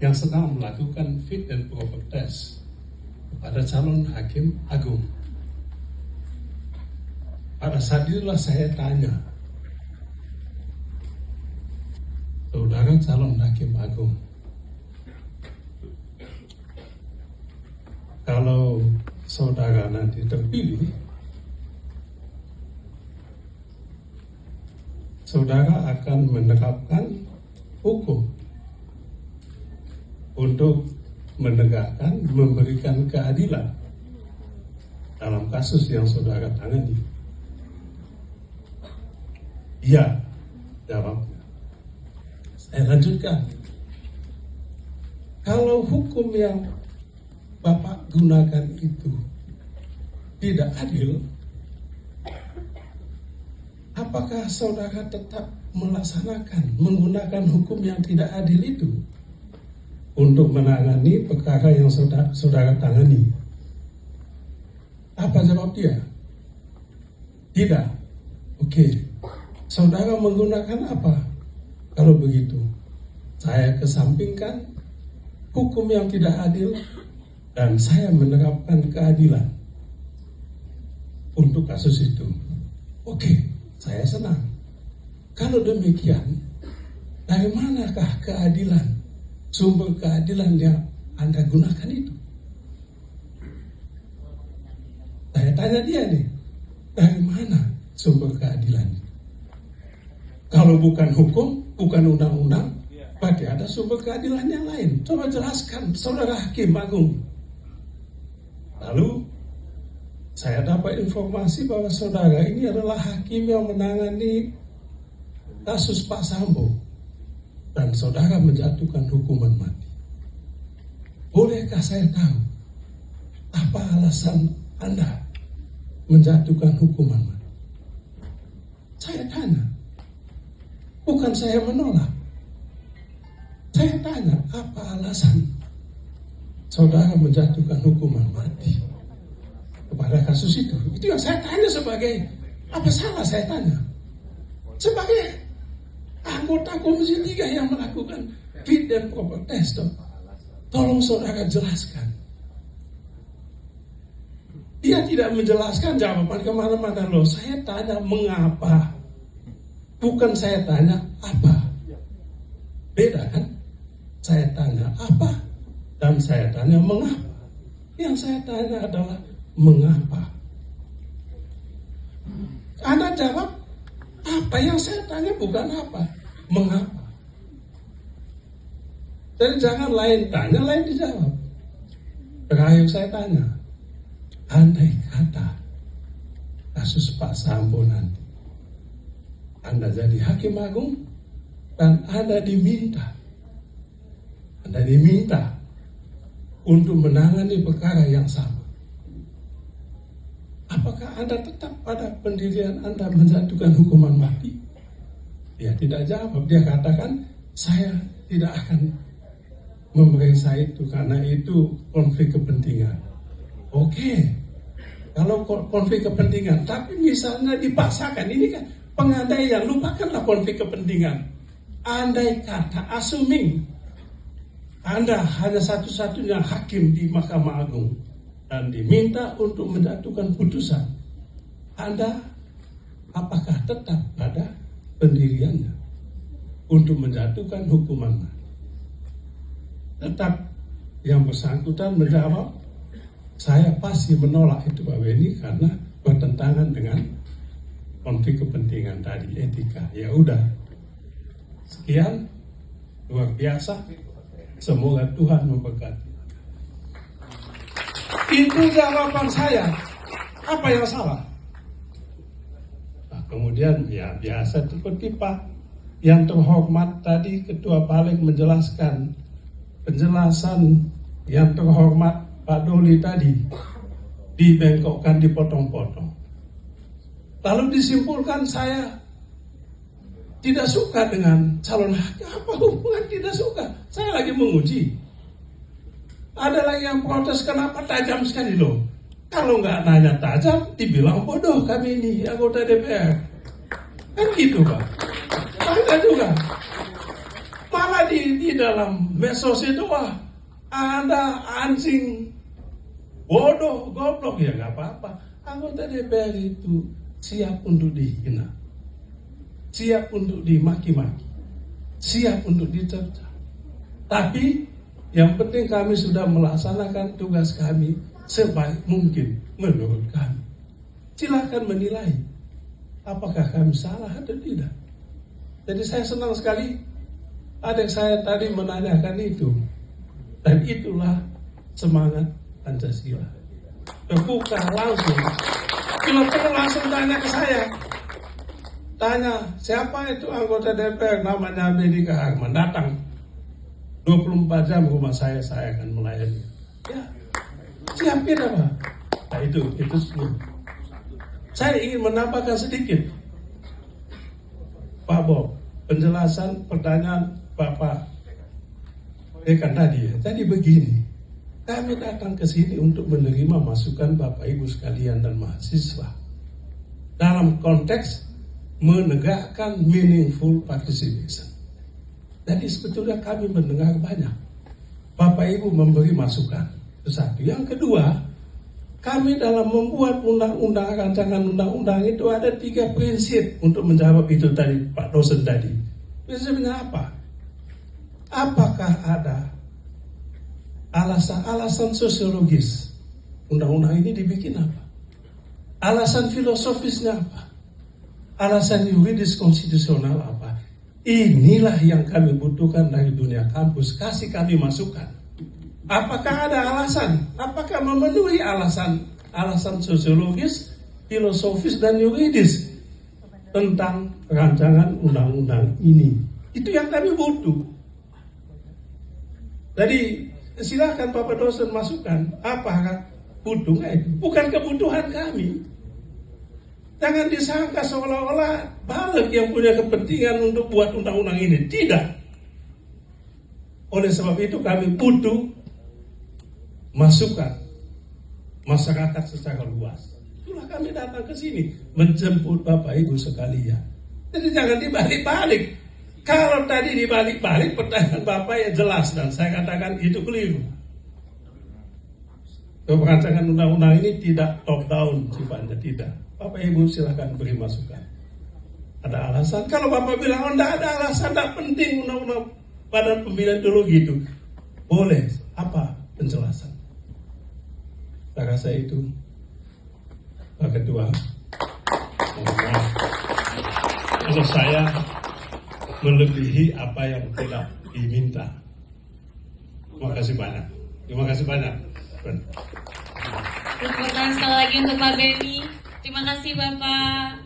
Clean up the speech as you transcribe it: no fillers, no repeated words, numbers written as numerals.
yang sedang melakukan fit and proper test kepada calon hakim agung. Pada saat itulah saya tanya, saudara calon hakim agung, kalau saudara nanti terpilih, saudara akan menerapkan hukum untuk menegakkan, memberikan keadilan dalam kasus yang saudara tangani. Iya, jawabnya. Saya lanjutkan. Kalau hukum yang Bapak gunakan itu tidak adil, apakah saudara tetap menggunakan hukum yang tidak adil itu untuk menangani perkara yang saudara tangani? Apa jawab dia? Tidak. Oke. Saudara menggunakan apa? Kalau begitu, saya kesampingkan hukum yang tidak adil dan saya menerapkan keadilan untuk kasus itu. Oke, saya senang. Kalau demikian, dari manakah keadilan, sumber keadilan yang Anda gunakan itu? Saya tanya dia nih, dari mana sumber keadilan? Kalau bukan hukum, bukan undang-undang, berarti ada sumber keadilan yang lain. Coba jelaskan, saudara hakim agung. Lalu saya dapat informasi bahwa saudara ini adalah hakim yang menangani kasus Pak Sambo dan saudara menjatuhkan hukuman mati. Bolehkah saya tahu apa alasan Anda menjatuhkan hukuman mati? Saya tanya. Bukan saya menolak. Saya tanya, apa alasan saudara menjatuhkan hukuman mati kepada kasus itu? Itu yang saya tanya sebagai, apa salah saya tanya? Sebagai anggota Komisi 3 yang melakukan fit and proper test. Tolong saudara jelaskan. Dia tidak menjelaskan jawaban kemana-mana loh. Saya tanya mengapa. Bukan saya tanya apa. Beda kan? Saya tanya apa dan saya tanya mengapa. Yang saya tanya adalah mengapa. Anda jawab apa yang saya tanya, bukan apa. Mengapa. Jadi jangan lain tanya, lain dijawab. Terakhir saya tanya, andai kata kasus Pak Sambo nanti Anda jadi hakim agung dan Anda diminta untuk menangani perkara yang sama, apakah Anda tetap pada pendirian Anda menjatuhkan hukuman mati? Dia tidak jawab. Dia katakan, saya tidak akan memeriksa itu karena itu konflik kepentingan. Oke, kalau konflik kepentingan, tapi misalnya dipaksakan, ini kan pengandaian, lupakanlah konflik kepentingan. Andai kata, assuming Anda hanya satu-satunya hakim di Mahkamah Agung dan diminta untuk menjatuhkan putusan, Anda apakah tetap pada pendiriannya untuk menjatuhkan hukuman mati? Tetap yang bersangkutan menjawab, saya pasti menolak itu Pak Beni karena bertentangan dengan konflik kepentingan tadi, etika. Ya udah, sekian, luar biasa. Semoga Tuhan memberkati. Itu jawaban saya. Apa yang salah? Nah, kemudian ya biasa tipe-tipe. Yang terhormat tadi Ketua Balik menjelaskan penjelasan yang terhormat Pak Doli tadi dibengkokkan, dipotong-potong. Lalu disimpulkan saya tidak suka dengan calon hakim. Apa hubungan tidak suka? Saya lagi menguji. Ada lagi yang protes, kenapa tajam sekali loh? Kalau nggak nanya tajam, dibilang bodoh kami ini anggota DPR. Kan gitu Pak. Ada juga. Malah di dalam medsos itu, wah, Anda anjing, bodoh, goblok, ya nggak apa-apa. Anggota DPR itu siap untuk dihina, siap untuk dimaki-maki, siap untuk dicerca. Tapi yang penting kami sudah melaksanakan tugas kami sebaik mungkin menurut kami. Silakan menilai apakah kami salah atau tidak. Jadi saya senang sekali adik saya tadi menanyakan itu. Dan itulah semangat Pancasila. Terbuka langsung. Kalau perlu langsung tanya ke saya. Tanya, siapa itu anggota DPR namanya Benny Arman, datang. 24 jam rumah saya akan melayani. Ya, siapin apa? Nah itu semua. Saya ingin menambahkan sedikit. Pak Bob, penjelasan pertanyaan Bapak Dekan tadi ya. Jadi begini, kami datang ke sini untuk menerima masukan Bapak Ibu sekalian dan mahasiswa dalam konteks menegakkan meaningful participation. Jadi sebetulnya kami mendengar banyak. Bapak Ibu memberi masukan. Itu satu. Yang kedua, kami dalam membuat undang-undang, rancangan undang-undang itu ada 3 prinsip untuk menjawab itu tadi Pak dosen tadi. Prinsipnya apa? Apakah ada alasan sosiologis undang-undang ini dibikin apa? Alasan filosofisnya apa? Alasan yuridis konstitusional apa? Inilah yang kami butuhkan dari dunia kampus. Kasih kami masukan. Apakah ada alasan? Apakah memenuhi alasan sosiologis, filosofis, dan yuridis tentang rancangan undang-undang ini? Itu yang kami butuh. Jadi silakan Bapak dosen masukkan. Apakah butuhnya itu? Bukan kebutuhan kami. Jangan disangka seolah-olah balik yang punya kepentingan untuk buat undang-undang ini. Tidak. Oleh sebab itu kami butuh masukan masyarakat secara luas. Itulah kami datang ke sini menjemput Bapak Ibu sekalian. Jadi jangan dibalik-balik. Kalau tadi dibalik-balik pertanyaan Bapak ya jelas dan saya katakan itu keliru. Rancangan undang-undang ini tidak top down sifatnya, tidak. Bapak Ibu silahkan beri masukan. Ada alasan? Kalau Bapak bilang, oh tidak ada alasan, tidak penting undang-undang Badan Pembinaan Ideologi itu. Boleh, apa penjelasan? Saya rasa itu. Yang kedua, kalau saya melebihi apa yang tidak diminta. Terima kasih banyak. Terima kasih banyak. Tepuk tangan sekali lagi untuk Pak Benny. Terima kasih Bapak.